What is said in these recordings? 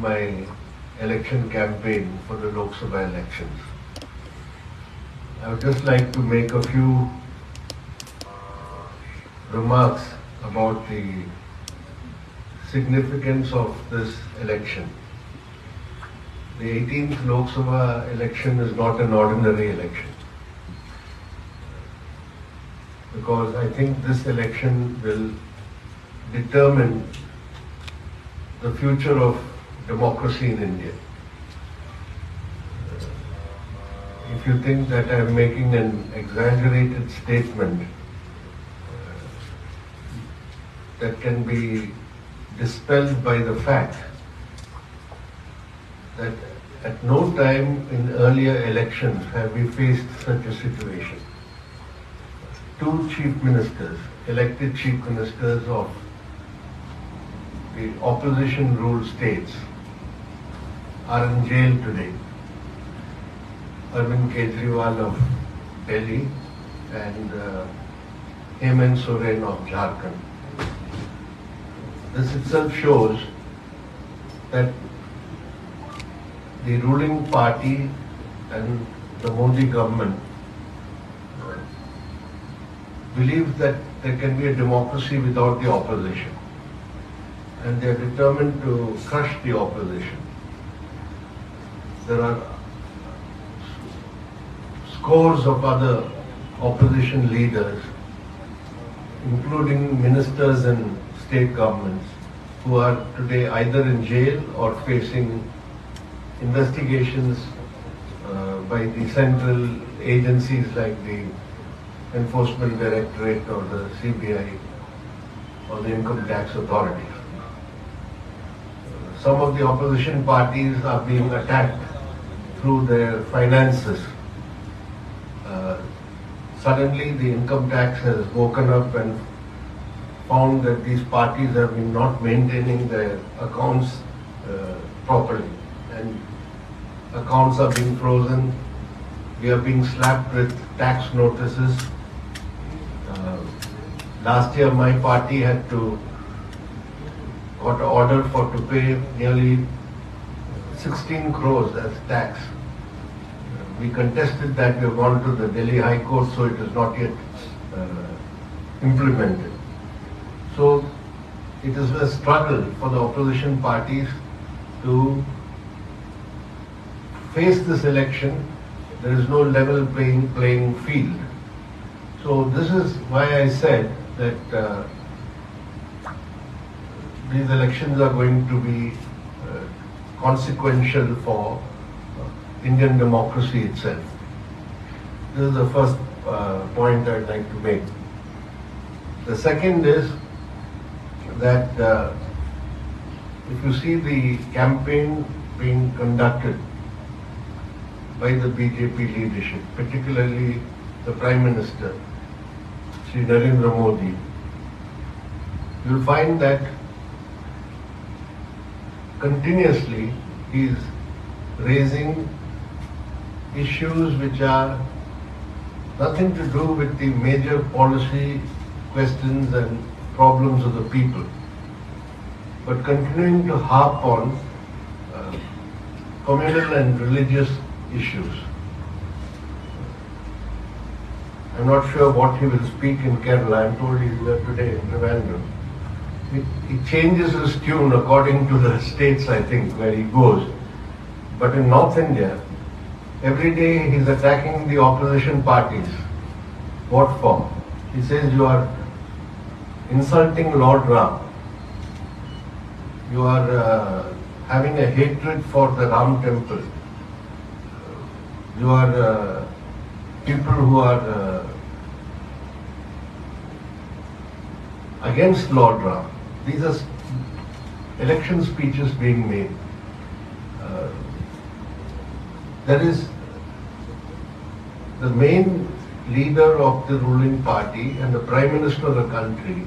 my election campaign for the Lok Sabha elections. I would just like to make a few remarks about the significance of this election. The 18th Lok Sabha election is not an ordinary election, because I think this election will determine the future of democracy in India. If you think that I am making an exaggerated statement that can be dispelled by the fact that at no time in earlier elections have we faced such a situation. Two chief ministers, elected chief ministers of the opposition-ruled states, are in jail today. Arvind Kejriwal of Delhi and Hemant Soren of Jharkhand. This itself shows that the ruling party and the Modi government believe that there can be a democracy without the opposition, and they are determined to crush the opposition. There are scores of other opposition leaders, including ministers and state governments, who are today either in jail or facing investigations by the central agencies like the Enforcement Directorate or the CBI or the Income Tax Authority. Some of the opposition parties are being attacked through their finances. Suddenly the income tax has woken up and found that these parties have been not maintaining their accounts properly, and accounts are being frozen. We are being slapped with tax notices. Last year my party had got ordered to pay nearly 16 crores as tax. We contested that. We have gone to the Delhi High Court, so it is not yet implemented. So it is a struggle for the opposition parties to face this election. There is no level playing field. So this is why I said that these elections are going to be consequential for Indian democracy itself. This is the first point I'd like to make. The second is that if you see the campaign being conducted by the BJP leadership, particularly the Prime Minister, Shri Narendra Modi, you'll find that continuously he is raising issues which are nothing to do with the major policy questions and problems of the people, but continuing to harp on communal and religious issues. I'm not sure what he will speak in Kerala. I'm told he's there today in Thiruvananthapuram. He changes his tune according to the states, I think, where he goes. But in North India, every day he's attacking the opposition parties. What for? He says you are insulting Lord Ram. You are having a hatred for the Ram temple. You are people who are against Lord Ram. These are election speeches being made. There is the main leader of the ruling party and the Prime Minister of the country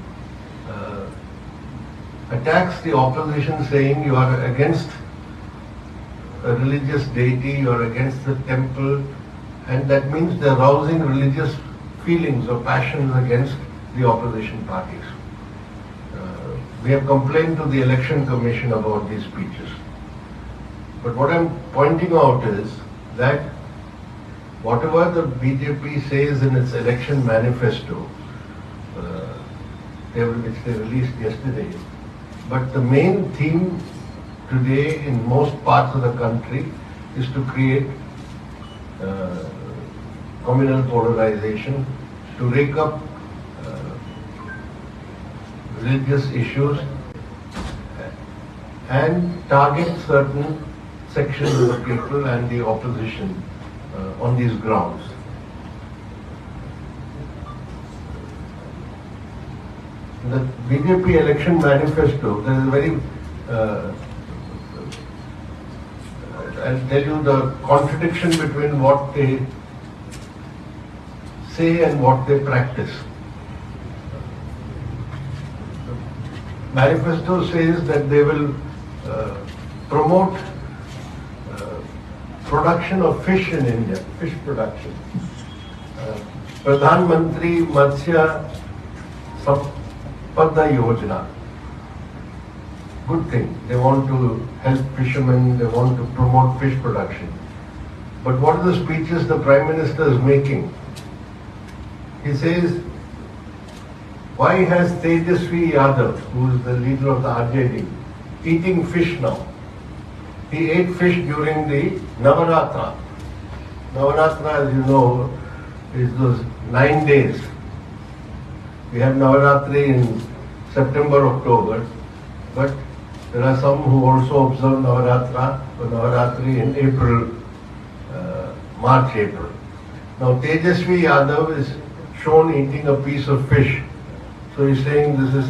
attacks the opposition, saying you are against a religious deity, you are against the temple, and that means they are rousing religious feelings or passions against the opposition parties. We have complained to the Election Commission about these speeches. But what I'm pointing out is that whatever the BJP says in its election manifesto, which they released yesterday, but the main theme today in most parts of the country is to create communal polarization, to rake up religious issues and target certain sections of the people and the opposition on these grounds. The BJP election manifesto, there is a very, I'll tell you the contradiction between what they say and what they practice. The manifesto says that they will promote production of fish in India, fish production. Pradhan Mantri Matsya Sampada Yojana. Good thing. They want to help fishermen, they want to promote fish production. But what are the speeches the Prime Minister is making? He says, why has Tejasvi Yadav, who is the leader of the RJD, eating fish now? He ate fish during the Navaratra. Navaratra, as you know, is those 9 days. We have Navaratri in September, October, but there are some who also observe Navaratri in April, March, April. Now Tejasvi Yadav is shown eating a piece of fish. So he's saying he's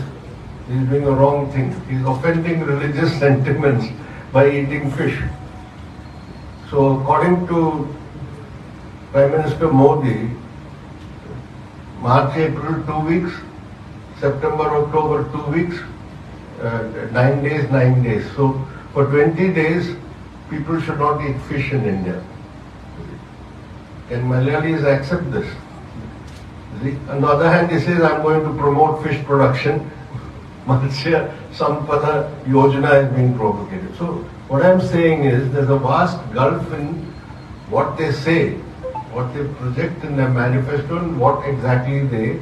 doing a wrong thing. He's offending religious sentiments by eating fish. So according to Prime Minister Modi, March, April 2 weeks, September, October 2 weeks, 9 days, 9 days. So for 20 days, people should not eat fish in India. Can Malayalis accept this? See? On the other hand, he says, I'm going to promote fish production. Matsya Sampada Yojana is being propagated. So what I'm saying is there's a vast gulf in what they say, what they project in their manifesto and what exactly they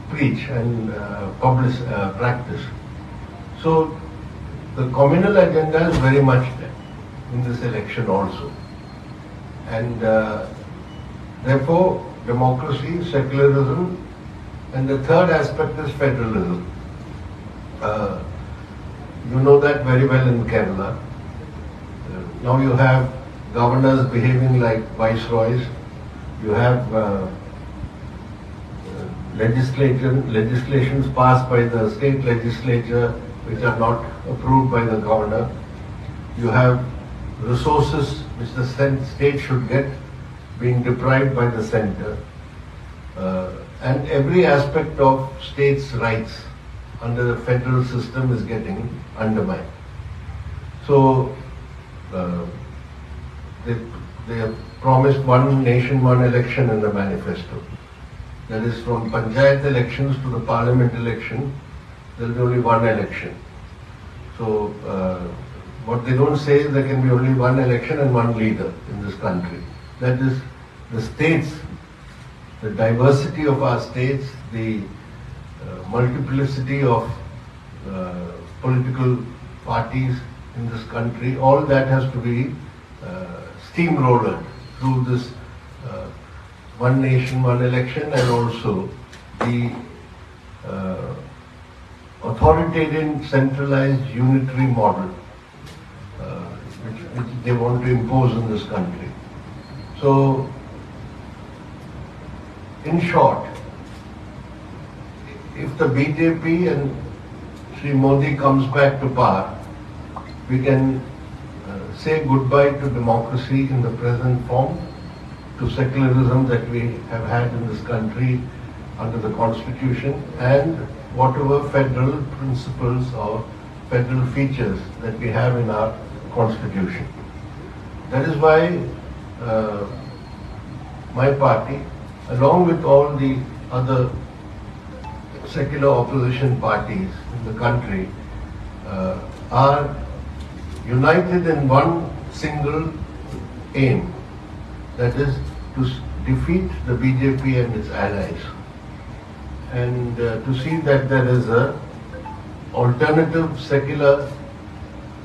preach and practice. So the communal agenda is very much there in this election also. And therefore, democracy, secularism, and the third aspect is federalism. You know that very well in Kerala. Now you have governors behaving like viceroys. You have legislations passed by the state legislature which are not approved by the governor. You have resources which the state should get being deprived by the center. And every aspect of states' rights under the federal system is getting undermined. So they have promised one nation, one election in the manifesto. That is, from panchayat elections to the parliament election, there will be only one election. So what they don't say is there can be only one election and one leader in this country. That is, the states, the diversity of our states, the multiplicity of political parties in this country, all that has to be steamrolled through this one nation, one election, and also the authoritarian centralized unitary model which they want to impose in this country. So, in short, if the BJP and Sri Modi comes back to power, we can say goodbye to democracy in the present form, to secularism that we have had in this country under the Constitution, and whatever federal principles or federal features that we have in our Constitution. That is why my party, along with all the other secular opposition parties in the country, are united in one single aim, that is to defeat the BJP and its allies, and to see that there is a alternative secular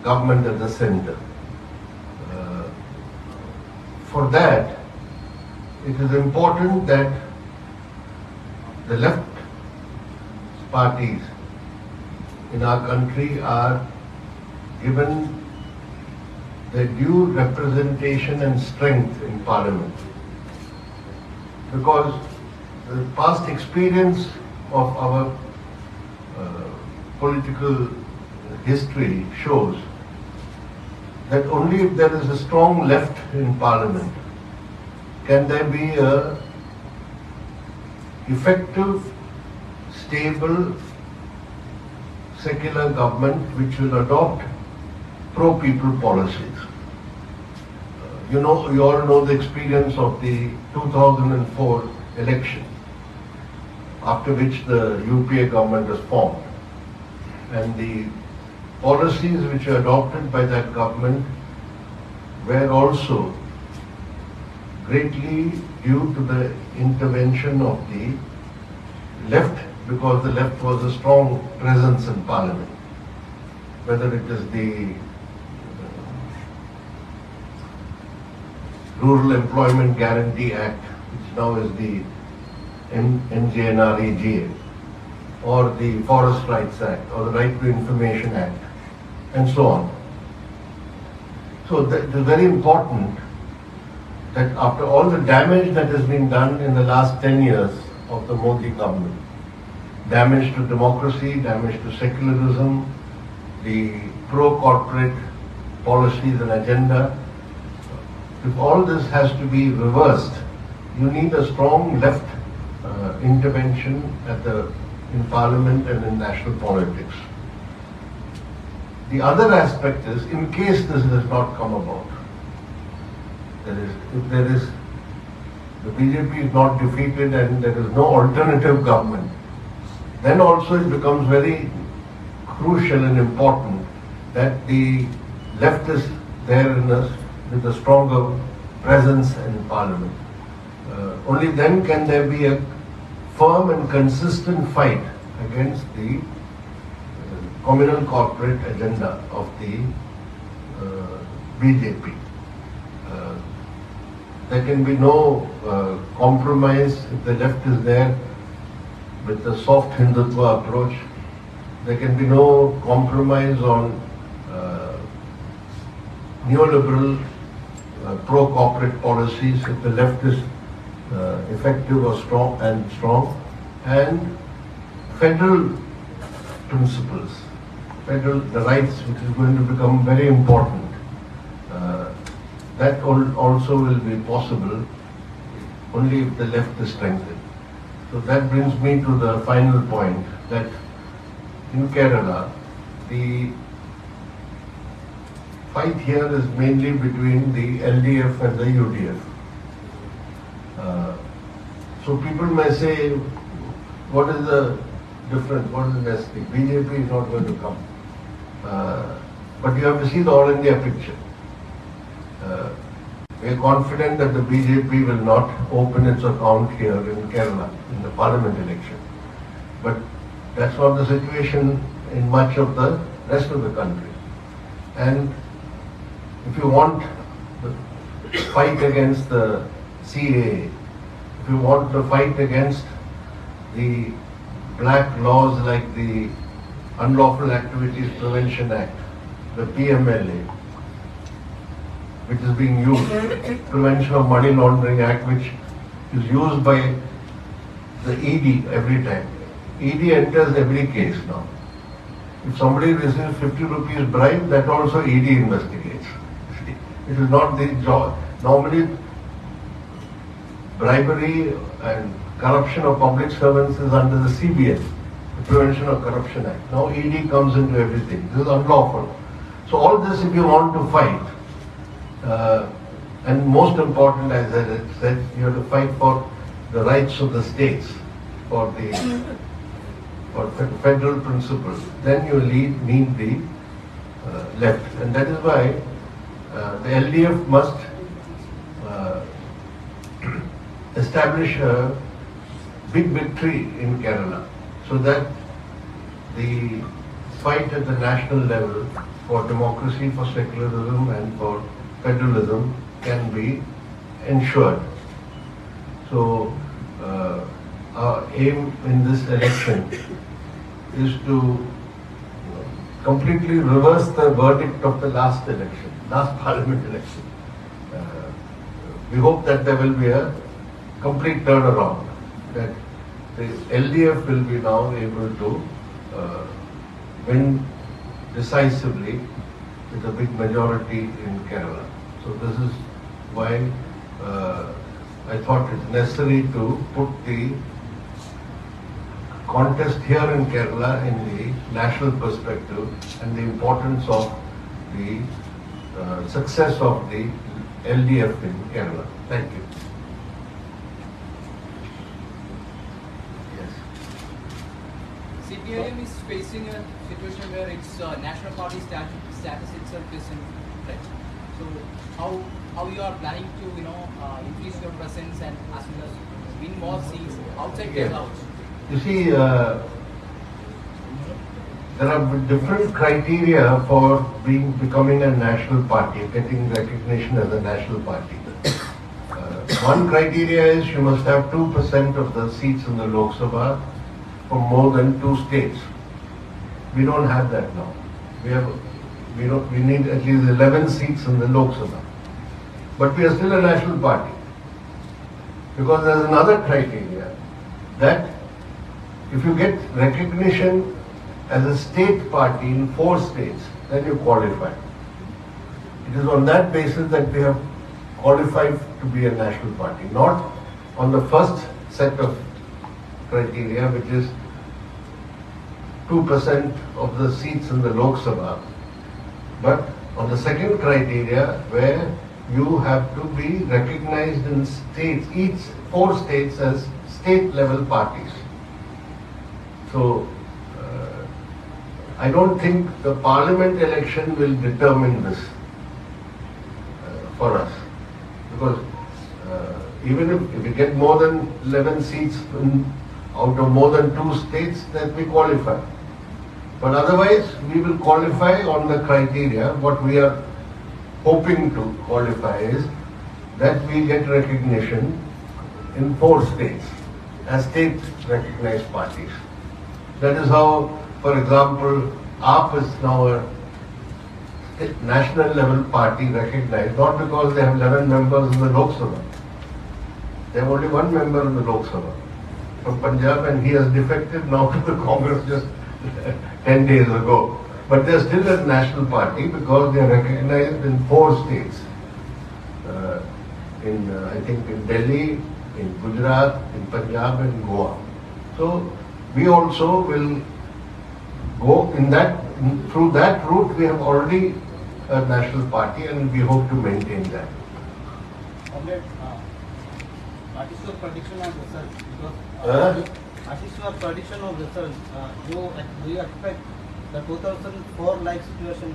government at the center. For that, it is important that the left parties in our country are given the due representation and strength in Parliament. Because the past experience of our political history shows that only if there is a strong left in Parliament can there be a effective, stable, secular government which will adopt pro-people policies. You all know the experience of the 2004 election, after which the UPA government was formed. And the policies which were adopted by that government were also greatly due to the intervention of the left, because the left was a strong presence in Parliament. Whether it is the Rural Employment Guarantee Act, which now is the NGNREGA, or the Forest Rights Act, or the Right to Information Act, and so on. So it is very important that after all the damage that has been done in the last 10 years of the Modi government, damage to democracy, damage to secularism, the pro-corporate policies and agenda, if all this has to be reversed, you need a strong left intervention in Parliament and in national politics. The other aspect is, in case this does not come about, if the BJP is not defeated and there is no alternative government, then also it becomes very crucial and important that the left is there with a stronger presence in Parliament. Only then can there be a firm and consistent fight against the communal corporate agenda of the BJP. There can be no compromise if the left is there with the soft Hindutva approach. There can be no compromise on neoliberal pro-corporate policies if the left is effective or strong, and federal principles, the rights, which is going to become very important. That also will be possible only if the left is strengthened. So that brings me to the final point, that in Kerala, the fight here is mainly between the LDF and the UDF. So people may say, what is the difference, what is the message? BJP is not going to come. But you have to see the all India picture. We are confident that the BJP will not open its account here in Kerala in the parliament election. But that's not the situation in much of the rest of the country. And if you want the fight against the CAA, if you want the fight against the black laws like the Unlawful Activities Prevention Act, the PMLA, which is being used, Prevention of Money Laundering Act, which is used by the ED every time. ED enters every case now. If somebody receives 50 rupees bribe, that also ED investigates. It is not the job. Normally, bribery and corruption of public servants is under the CBS, the Prevention of Corruption Act. Now ED comes into everything. This is unlawful. So all this, if you want to fight, and most important, as I said, you have to fight for the rights of the states, for federal principles. Then you need the left. And that is why the LDF must establish a big victory in Kerala so that the fight at the national level for democracy, for secularism and for federalism can be ensured. So our aim in this election is to completely reverse the verdict of the last election, last parliament election. We hope that there will be a complete turnaround, that the LDF will be now able to win decisively with a big majority in Kerala. So this is why I thought it's necessary to put the contest here in Kerala in the national perspective and the importance of the success of the LDF in Kerala. Thank you. Yes. CPIM is facing a situation where its national party status itself is in threat. So how you are planning to increase your presence and as well as win more seats outside Kerala? You see, there are different criteria for becoming a national party, getting recognition as a national party. One criteria is you must have 2% of the seats in the Lok Sabha from more than 2 states. We don't have that now. We need at least 11 seats in the Lok Sabha. But we are still a national party. Because there is another criteria that if you get recognition as a state party in 4 states, then you qualify. It is on that basis that we have qualified to be a national party, not on the first set of criteria, which is 2% of the seats in the Lok Sabha, but on the second criteria where you have to be recognized in states, each 4 states as state level parties. So, I don't think the parliament election will determine this for us. Because even if we get more than 11 seats out of more than 2 states, then we qualify. But otherwise, we will qualify on the criteria. What we are hoping to qualify is that we get recognition in 4 states as state recognized parties. That is how, for example, AP is now a national level party recognized, not because they have 11 members in the Lok Sabha. They have only 1 member in the Lok Sabha from Punjab, and he has defected now to the Congress just 10 days ago. But they are still a national party because they are recognized in 4 states. I think in Delhi, in Gujarat, in Punjab and Goa. So we also will go through that route. We have already a national party and we hope to maintain that. Comrade, what is your prediction of results? What is your prediction of results? Do you expect the 2004 like situation?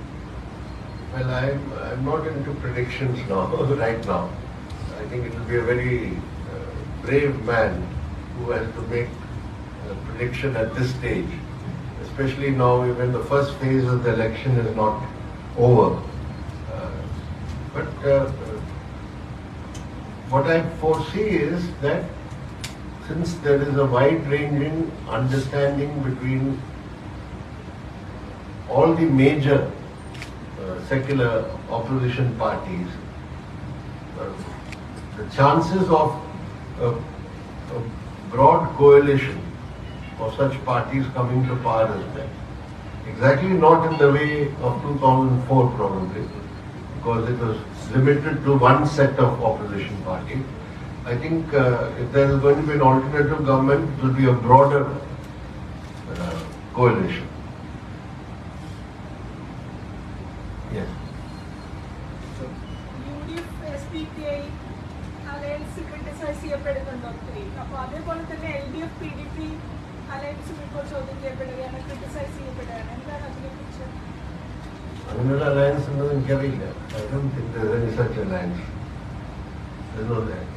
Well, I'm not into predictions now, right now. I think it will be a very brave man who has to make a prediction at this stage, especially now when the first phase of the election is not over. But what I foresee is that since there is a wide-ranging understanding between all the major secular opposition parties, the chances of a broad coalition of such parties coming to power is there. Exactly not in the way of 2004 probably, because it was limited to one set of opposition party. I think if there is going to be an alternative government, it will be a broader coalition. Yes. UDF-SPPI alliance criticize ചെയ്യപ്പെടുന്നുണ്ടോ? അപ്പോൾ അതേപോലെ തന്നെ LDF-PDP alliance ഇപ്പോൾ ചോദ്യം ചെയ്യപ്പെടുകയാണ്, criticize ചെയ്യപ്പെടുകയാണ്. എന്താണ് അതിനെക്കുറിച്ച്? Communal alliance in Kerala. I don't think there's any such alliance. There's no alliance.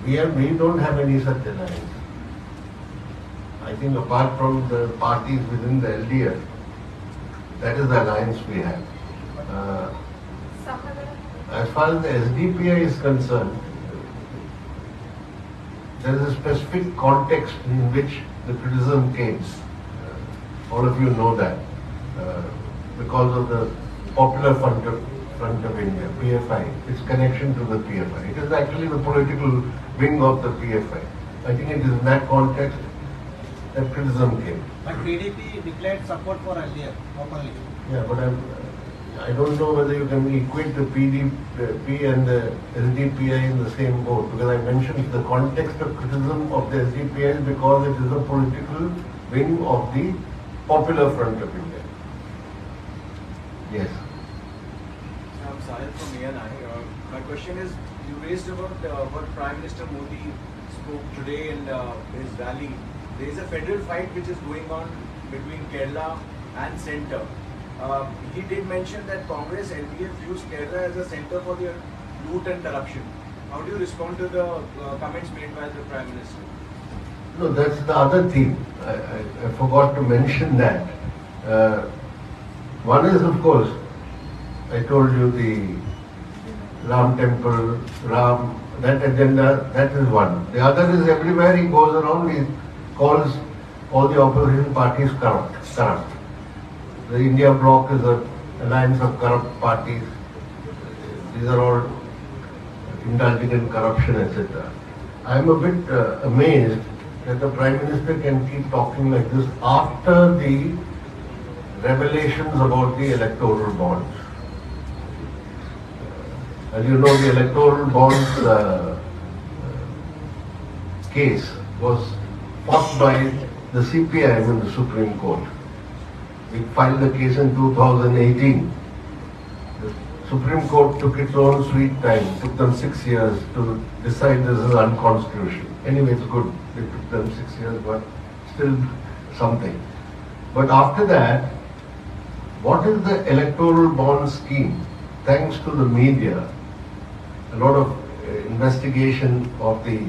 We don't have any such alliance. I think apart from the parties within the LDF, that is the alliance we have. As far as the SDPI is concerned, there is a specific context in which the criticism came. All of you know that. Because of the Popular Front of India, PFI, its connection to the PFI. It is actually the political wing of the PFI. I think it is in that context that criticism came. But PDP declared support for LDF openly. Yeah, but I don't know whether you can equate the PDP and the SDPI in the same boat, because I mentioned the context of criticism of the SDPI is because it is a political wing of the Popular Front of India. Yes. I'm Sahil from ANI. My question is, you raised about what Prime Minister Modi spoke today in his rally. There is a federal fight which is going on between Kerala and centre. He did mention that Congress LDF used Kerala as a centre for the loot and corruption. How do you respond to the comments made by the Prime Minister? No, that's the other thing. I forgot to mention that. One is, of course, I told you the Ram temple, that agenda, that is one. The other is everywhere he goes around, he calls all the opposition parties corrupt. The India bloc is an alliance of corrupt parties. These are all indulging in corruption, etc. I am a bit amazed that the Prime Minister can keep talking like this after the revelations about the electoral bonds. As you know, the electoral bonds case was fought by the CPIM in the Supreme Court. We filed the case in 2018. The Supreme Court took its own sweet time. It took them 6 years to decide this is unconstitutional. Anyway, it's good. It took them 6 years, but still something. But after that, what is the electoral bond scheme? Thanks to the media, a lot of investigation of the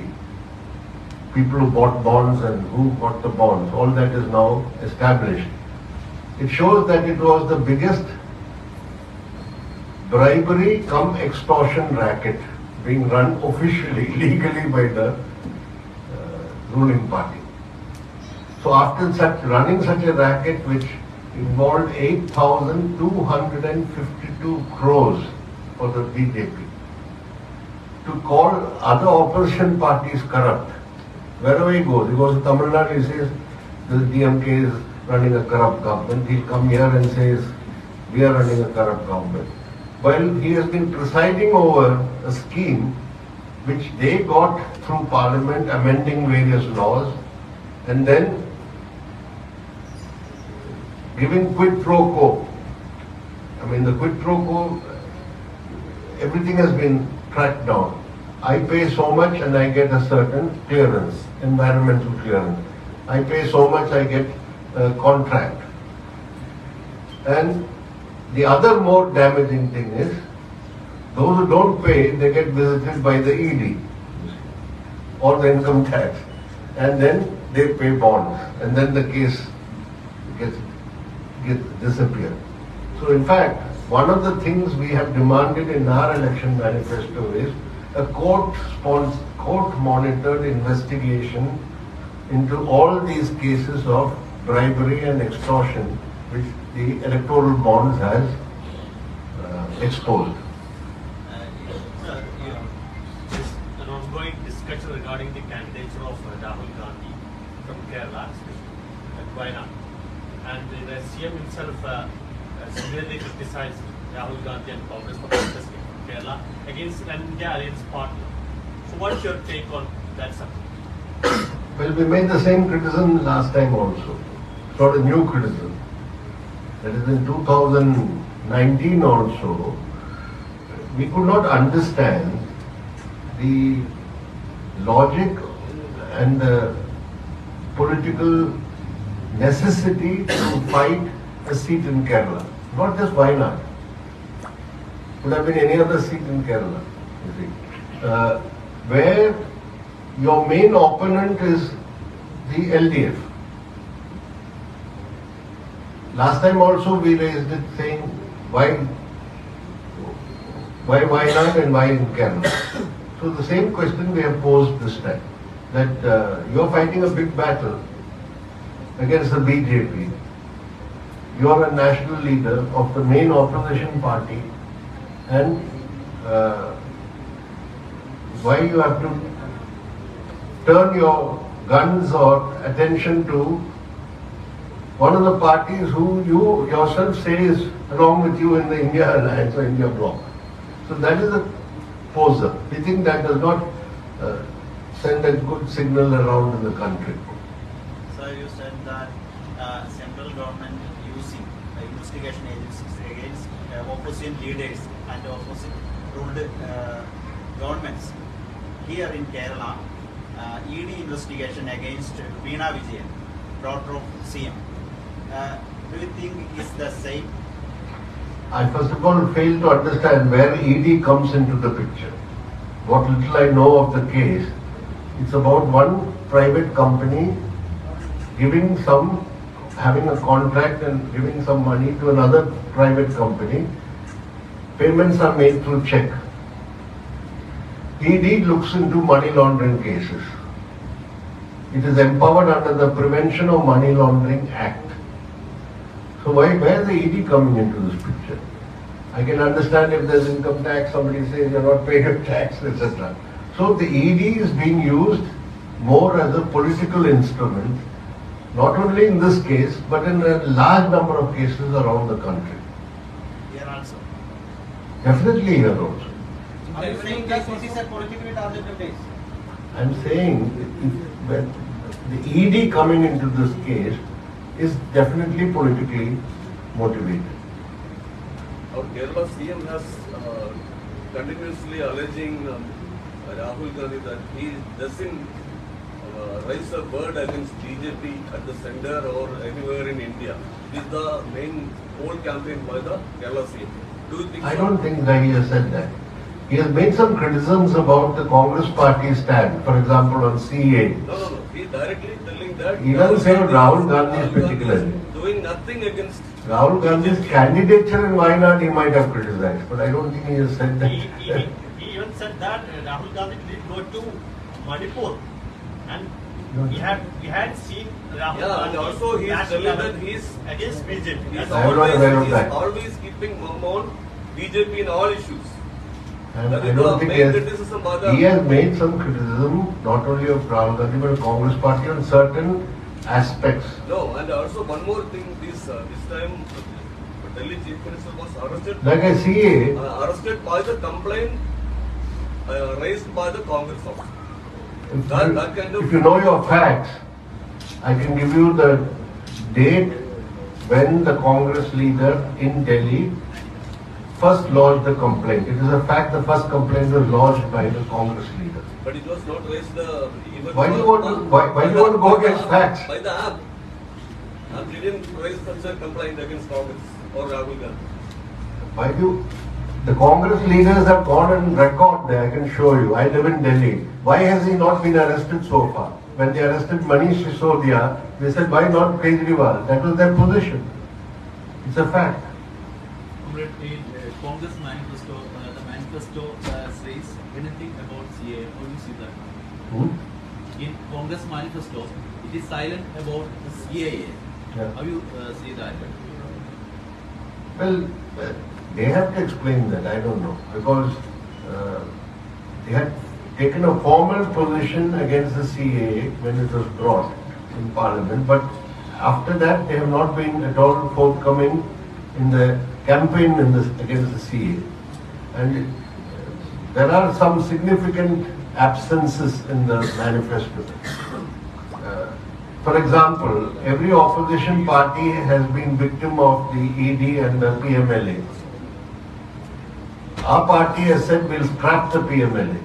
people who bought bonds and who bought the bonds, all that is now established. It shows that it was the biggest bribery cum extortion racket being run officially, legally by the ruling party. So after running such a racket which involved 8,252 crores for the BJP, to call other opposition parties corrupt, wherever he goes to Tamil Nadu, he says the DMK is running a corrupt government. He'll come here and says we are running a corrupt government. Well, he has been presiding over a scheme which they got through Parliament, amending various laws, and then giving quid pro quo. I mean, the quid pro quo, everything has been tracked down. I pay so much and I get a certain clearance, environmental clearance. I pay so much, I get a contract. And the other more damaging thing is, those who don't pay, they get visited by the ED or the income tax. And then they pay bonds. And then the case gets disappear. So in fact, one of the things we have demanded in our election manifesto is a court-monitored investigation into all these cases of bribery and extortion which the electoral bonds has exposed. There's an ongoing discussion regarding the candidature of Rahul Gandhi from Kerala, especially why not? And the CM himself severely criticized Rahul Gandhi and Congress for contesting from Kerala against an India alliance partner. So what's your take on that subject? Well, we made the same criticism last time also. It's not a new criticism. That is in 2019 also, we could not understand the logic and the political necessity to fight a seat in Kerala. Not just Wayanad. Could have been any other seat in Kerala, you see. Where your main opponent is the LDF. Last time also we raised it saying why Wayanad and why in Kerala. So the same question we have posed this time, that you are fighting a big battle against the BJP. You are a national leader of the main opposition party, and why you have to turn your guns or attention to one of the parties who you yourself say is along with you in the India Alliance or India bloc. So that is a poser. We think that does not send a good signal around in the country. Sir, you said that central government using investigation agencies against opposition leaders and opposite ruled governments. Here in Kerala, ED investigation against Veena Vijayan, daughter of CM. Do you think is the same? I first of all fail to understand where ED comes into the picture. What little I know of the case, it's about one private company having a contract and giving some money to another private company. Payments are made through check. ED looks into money laundering cases. It is empowered under the Prevention of Money Laundering Act. So where is the ED coming into this picture? I can understand if there's income tax, somebody says you're not paying your tax, etc. So the ED is being used more as a political instrument, not only in this case, but in a large number of cases around the country. Here also. Definitely here also. Are you saying that this is a politically targeted case? I'm saying that the ED coming into this case is definitely politically motivated. Our Kerala CM has continuously alleging Rahul Gandhi that he doesn't raise a word against BJP at the center or anywhere in India. This is the main whole campaign by the Kerala CM. Do you think I don't think that he has said that. He has made some criticisms about the Congress party stand, for example on CA. No. He directly telling that He doesn't say Rahul Gandhi particularly. doing nothing against Rahul Gandhi's candidature in Wayanad he might have criticized, but I don't think he has said that. He even said that Rahul Gandhi did go to Manipur, and we had seen Rahul Yeah, and Gandhi also he is telling that he is against BJP. He is I am not aware of that. always keeping mum on BJP in all issues. And That I is don't the think main criticism by the... he has made some criticism not only of Rahul Gandhi but of Congress party on certain aspects. No, and also one more thing, this time Delhi Chief Minister was arrested. Like I see, Arrested by the complaint raised by the Congress officer. if you know your facts, I can give you the date when the Congress leader in Delhi first lodged the complaint. It is a fact the first complaint was lodged by the Congress leader. But it was not raised even Why do you want to go against facts? by the app. And he didn't raise such a complaint against Congress or Rahul Gandhi. The Congress leaders have gone and record there, I can show you. I live in Delhi. Why has he not been arrested so far? When they arrested Manish Sisodia, they said, why not Kejriwal? That was their position. It's a fact. Comrade, in Congress manifesto, the manifesto says anything about CA. How do you see that? In Congress manifesto, it is silent about the CAA. Yeah. How you see that? Well, they have to explain that, I don't know. Because they had taken a formal position against the CAA when it was brought in Parliament, but after that they have not been at all forthcoming in the campaign against the CAA. And there are some significant absences in the manifesto. For example, every opposition party has been victim of the ED and the PMLA. Our party has said we'll scrap the PMLA.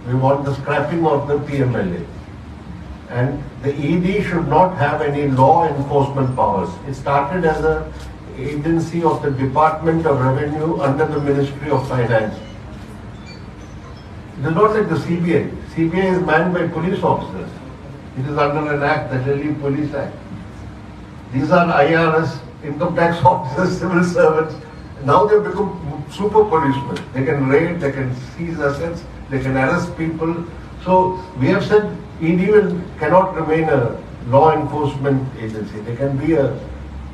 We want the scrapping of the PMLA. And the ED should not have any law enforcement powers. It started as an agency of the Department of Revenue under the Ministry of Finance. It is not like the CBI. CBI is manned by police officers. It is under an act, the Delhi Police Act. These are IRS, income tax officers, civil servants. Now they have become super policemen. They can raid, they can seize assets, they can arrest people. So we have said ED cannot remain a law enforcement agency. They can be a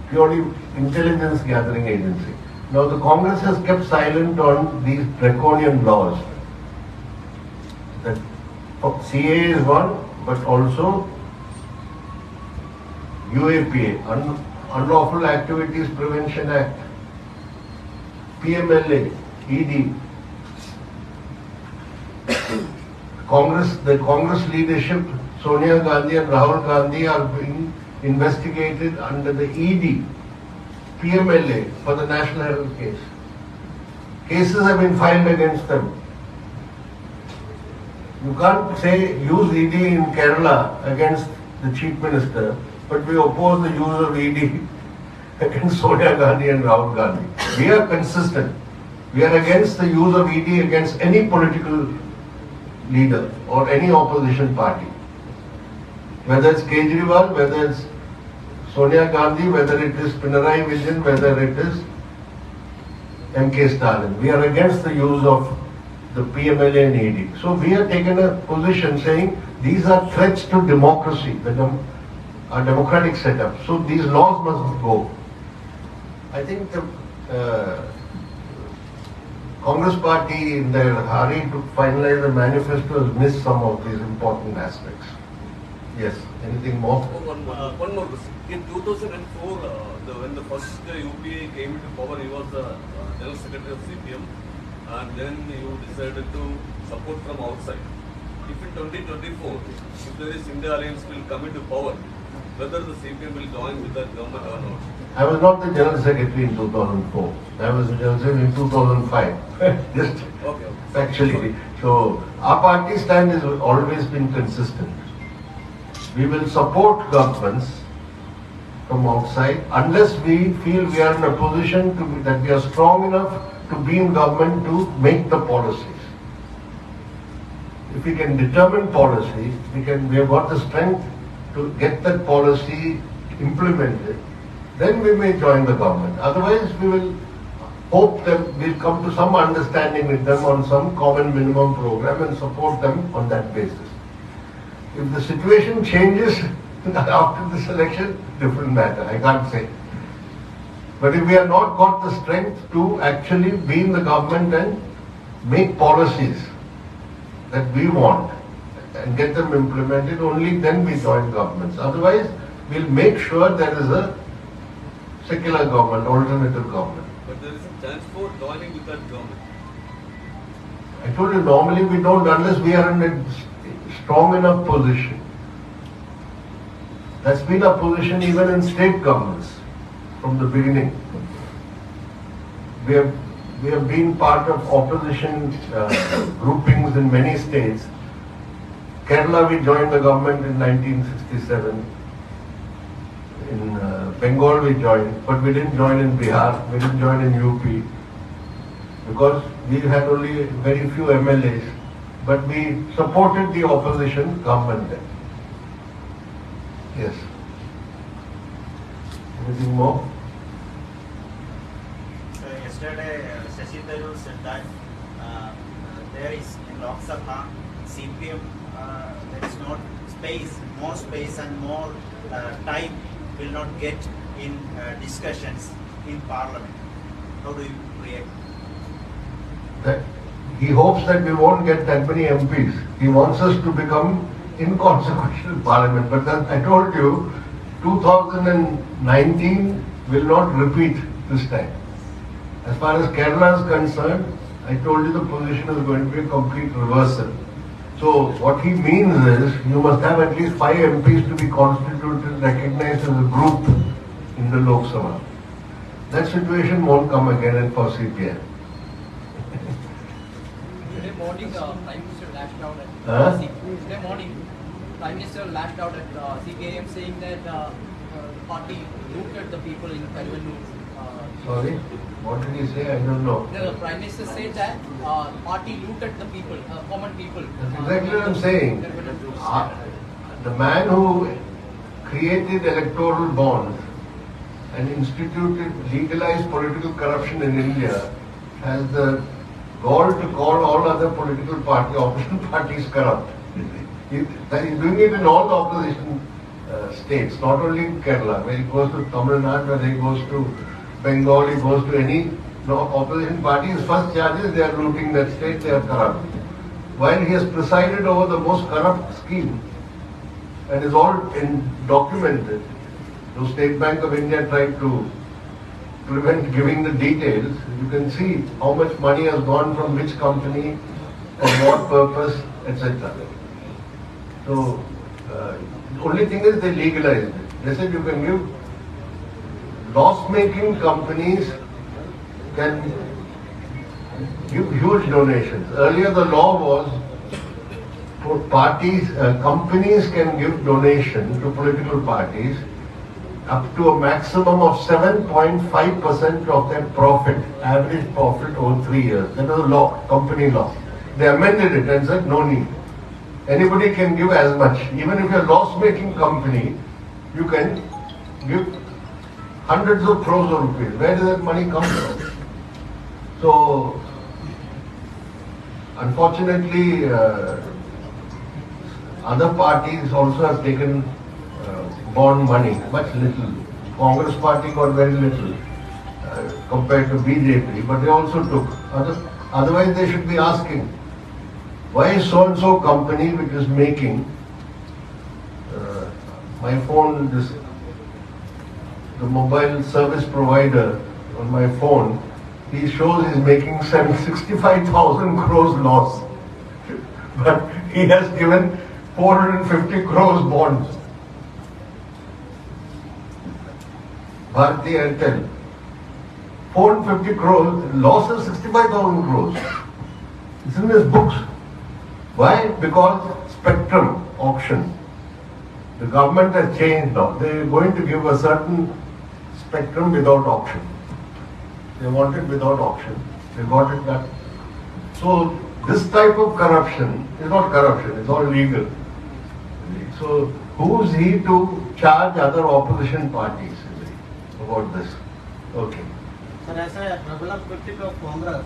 purely intelligence gathering agency. Now the Congress has kept silent on these draconian laws. That CA is one, but also UAPA, Unlawful Activities Prevention Act, PMLA, ED. The Congress leadership, Sonia Gandhi and Rahul Gandhi, are being investigated under the ED, PMLA, for the National Herald case. Cases have been filed against them. You can't say use ED in Kerala against the Chief Minister, but we oppose the use of ED against Sonia Gandhi and Rahul Gandhi. We are consistent. We are against the use of ED against any political leader or any opposition party. Whether it's Kejriwal, whether it's Sonia Gandhi, whether it is Pinarayi Vijayan, whether it is MK Stalin. We are against the use of the PMLA and ED. So we have taken a position saying these are threats to democracy, our democratic setup. So these laws must go. I think the Congress party, in their hurry to finalize the manifesto, has missed some of these important aspects. Yes, anything more? One more question. In 2004, when the first UPA came into power, he was the General Secretary of CPM, and then you decided to support from outside. If in 2024, if there is India Alliance will come into power, whether the CPM will join with that government or not? I was not the General Secretary in 2004. I was the General Secretary in 2005. Just factually. So our party stand has always been consistent. We will support governments from outside unless we feel we are in a position that we are strong enough to be in government to make the policies. If we can determine policy, we have got the strength to get that policy implemented, then we may join the government. Otherwise, we will hope that we'll come to some understanding with them on some common minimum program and support them on that basis. If the situation changes after this election, different matter, I can't say. But if we have not got the strength to actually be in the government and make policies that we want and get them implemented, only then we join governments. Otherwise, we'll make sure there is a secular government, alternative government. But there is a chance for joining with that government. I told you, normally we don't unless we are in a strong enough position. That's been our position even in state governments from the beginning. We have been part of opposition groupings in many states. Kerala, we joined the government in 1967. In Bengal we joined, but we didn't join in Bihar, we didn't join in UP, because we had only very few MLAs, but we supported the opposition government then. Yes. Anything more? So yesterday, Shashi Tharoor said that there is in Lok Sabha, CPM, there is not more space and more time will not get in discussions in Parliament. How do you react? That he hopes that we won't get that many MPs. He wants us to become inconsequential Parliament. But then I told you, 2019 will not repeat this time. As far as Kerala is concerned, I told you the position is going to be a complete reversal. So what he means is you must have at least 5 MPs to be constituted, recognized as a group in the Lok Sabha. That situation won't come again for CPI. Today morning, Prime Minister lashed out at Huh? Today morning, Prime Minister lashed out at CPIM saying that the party looted the people in Thiruvananthapuram. Sorry, what did he say? I don't know. The Prime Minister said that party looted the people, common people. That's exactly what I'm saying. The man who created electoral bonds and instituted legalized political corruption in India has the gall to call all other political opposition parties corrupt. He's doing it in all the opposition states, not only in Kerala. When he goes to Tamil Nadu, when he goes to Bengal, he goes to any opposition party, his first charge is they are looting that state, they are corrupt. While he has presided over the most corrupt scheme, and is all documented. So State Bank of India tried to prevent giving the details. You can see how much money has gone from which company, for what purpose, etc. So the only thing is they legalized it. They said you can give loss-making companies can give huge donations. Earlier the law was for parties, companies can give donation to political parties up to a maximum of 7.5% of their profit, average profit over 3 years. That was a law, company law. They amended it and said no need. Anybody can give as much. Even if you're a loss-making company, you can give hundreds of crores of rupees. Where does that money come from? So, unfortunately, other parties also have taken bond money, much little. Congress party got very little compared to BJP, but they also took. Otherwise, they should be asking, why is so-and-so company which is making my phone, the mobile service provider on my phone, he shows he's making 65,000 crores loss. But he has given 450 crores bonds. Bharti Airtel, 450 crores, loss of 65,000 crores. It's in his books. Why? Because spectrum auction. The government has changed now. They are going to give a certain spectrum without auction. They want it without auction. They got it done. So this type of corruption is not corruption, it's all legal. So who's he to charge other opposition parties about this? Okay. Sir, as a regular critic of Congress,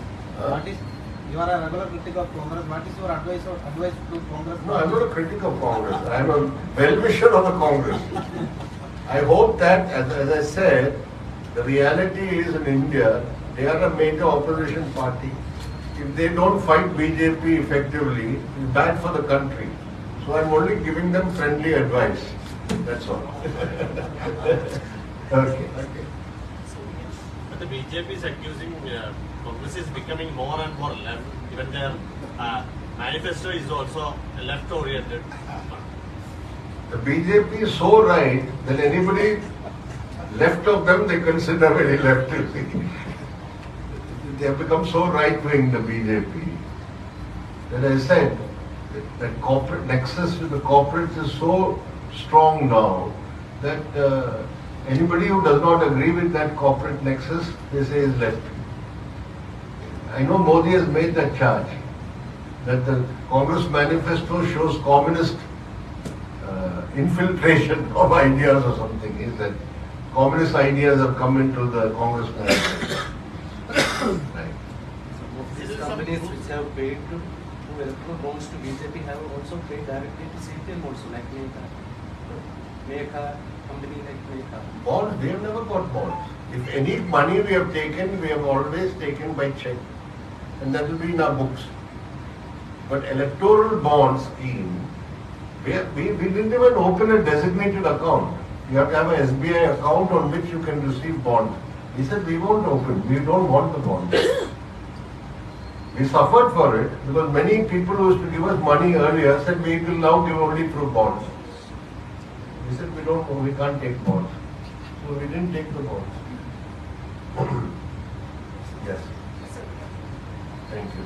you are a regular critic of Congress. What is your advice to Congress? No, I'm not a critic of Congress. I'm a well-wisher of the Congress. I hope that, as I said, the reality is in India, they are a major opposition party. If they don't fight BJP effectively, it's bad for the country. So I'm only giving them friendly advice. That's all. Okay. But the BJP is accusing Congress is becoming more and more left. Even their manifesto is also left-oriented. The BJP is so right that anybody left of them they consider very left. They have become so right-wing, the BJP, that I said that corporate nexus with the corporates is so strong now that anybody who does not agree with that corporate nexus, they say is left. I know Modi has made that charge, that the Congress manifesto shows communist infiltration of ideas or something, is that communist ideas have come into the Congress manifesto. Right. These companies which have paid to electoral bonds to BJP have also paid directly to CPIM also, like Mekha, company like Mekha. Bonds, they have never got bonds. If any money we have taken, we have always taken by check. And that will be in our books. But electoral bond scheme, we didn't even open a designated account. You have to have an SBI account on which you can receive bonds. He said, we won't open, we don't want the bonds. We suffered for it because many people who used to give us money earlier said we will now give only through bonds. We said we can't take bonds. So we didn't take the bonds. Yes. Thank you.